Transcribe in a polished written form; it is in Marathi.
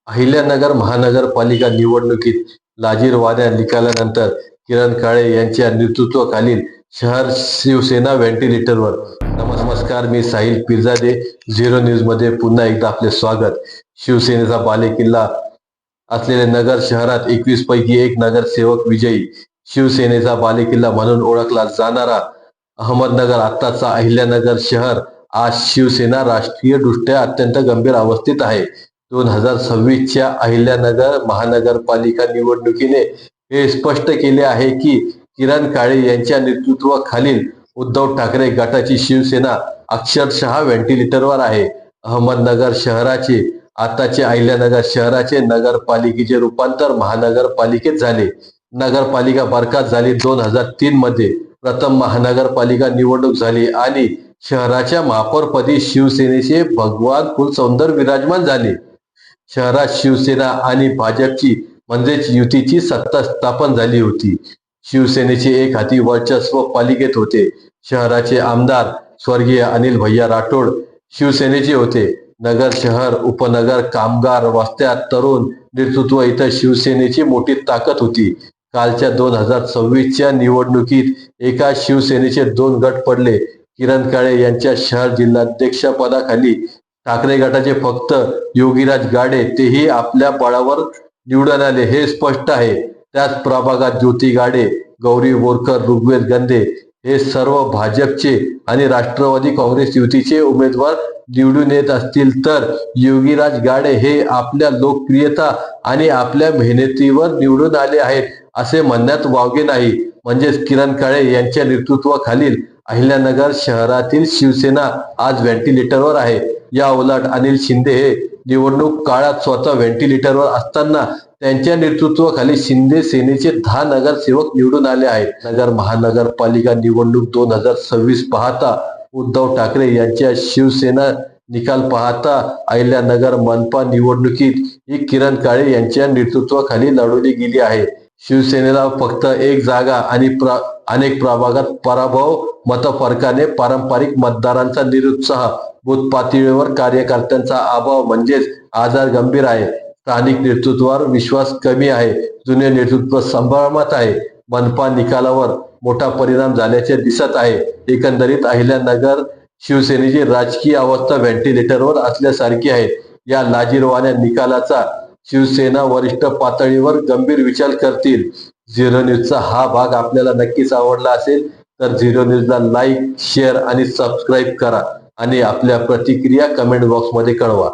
अहिल्यानगर महानगरपालिका निवडणुकीत लाजिरवाण्या निकालानंतर किरण काळे यांच्या नेतृत्वाखालील शहर शिवसेना व्हेंटिलेटरवर. नमस्कार, मी साहिल पिरजादे. झिरो न्यूज मध्ये पुन्हा एकदा आपले स्वागत. शिवसेनेचा बालेकिल्ला असलेल्या नगर शहरात 21 पैकी एक नगरसेवक विजयी. शिवसेनेचा बालेकिल्ला म्हणून ओळखला जाणारा अहमदनगर आत्ताचा अहिल्यानगर शहर आज शिवसेना राष्ट्रीय दृष्ट्या अत्यंत गंभीर अवस्थेत आहे. 2026च्या अहिल्यानगर महानगरपालिका निवडणुकीने हे स्पष्ट केले आहे की किरण काळे यांच्या नेतृत्वाखालील उद्धव ठाकरे गटाची शिवसेना अक्षरशः व्हेंटिलेटरवर आहे. अहमदनगर शहराचे आताचे अहिल्यानगर शहराचे नगरपालिकेचे रूपांतर महानगरपालिकेत झाले. नगरपालिका बरखास्त झाली. 2003 मध्ये प्रथम महानगरपालिका निवडणूक झाली आणि शहराच्या महापौरपदी शिवसेनेचे भगवान फुलसौंदर विराजमान झाले. शहरात शिवसेना आणि भाजपची म्हणजेच युतीची सत्ता स्थापन झाली होती. शिवसेनेचे एक हाती वर्चस्व पालिकेत होते. शहराचे आमदार स्वर्गीय अनिल भैया राठोड शिवसेनेचे होते. नगर, शहर, उपनगर, कामगार, वस्त्या, तरुण नेतृत्व इथं शिवसेनेची मोठी ताकद होती. कालच्या 2026च्या निवडणुकीत एका शिवसेनेचे 2 गट पडले. किरण काळे यांच्या शहर जिल्हाध्यक्षपदाखाली ठाकरे गटाचे फक्त योगीराज गाडे, तेही आपल्या बळावर निवडून आले हे स्पष्ट आहे. त्याच प्रभागात ज्योती गाडे, गौरी बोरकर, ऋग्वेद गंधे हे सर्व भाजपचे आणि राष्ट्रवादी काँग्रेस युतीचे उमेदवार निवडून येत असतील तर योगीराज गाडे हे आपल्या लोकप्रियता आणि आपल्या मेहनतीवर निवडून आले आहेत असे म्हणण्यात वावगे नाही. म्हणजेच किरण काळे यांच्या नेतृत्वाखालील अहिल्यानगर शहरातील शिवसेना आज व्हेंटिलेटरवर आहे. या उलट अनिल शिंदे हे निवडणूक काळात स्वतः व्हेंटिलेटरवर असताना त्यांच्या नेतृत्वाखाली शिंदे सेनेचे 10 नगरसेवक निवडून आले आहेत. नगर महानगरपालिका निवडणूक 2026 पाहता उद्धव ठाकरे यांच्या शिवसेना निकाल पाहता अहिल्यानगर मनपा निवडणुकीत ही किरण काळे यांच्या नेतृत्वाखाली लढवली गेली आहे. शिवसेनेला फक्त एक जागा आणि अनेक प्रभागात पराभव मतफरकाने पारंपरिक मतदारांचा निरुत्साह, बूथ पातळीवर कार्यकर्त्यांचा अभाव म्हणजेच आजार गंभीर आहे. स्थानिक नेतृत्वावर विश्वास कमी आहे. जुने नेतृत्व संभ्रमात आहे. मनपा निकालावर मोठा परिणाम झाल्याचे दिसत आहे. एकंदरीत अहिल्यानगर शिवसेनेची राजकीय अवस्था व्हेंटिलेटरवर असल्यासारखी आहे. या लाजिरवाण्या निकालाचा शिवसेना वरिष्ठ पातळीवर गंभीर विचार करतील. झिरो न्यूजचा हा भाग आपल्याला नक्कीच आवडला असेल तर झिरो न्यूजला लाईक, शेअर आणि सबस्क्राईब करा आणि आपल्या प्रतिक्रिया कमेंट बॉक्समध्ये कळवा.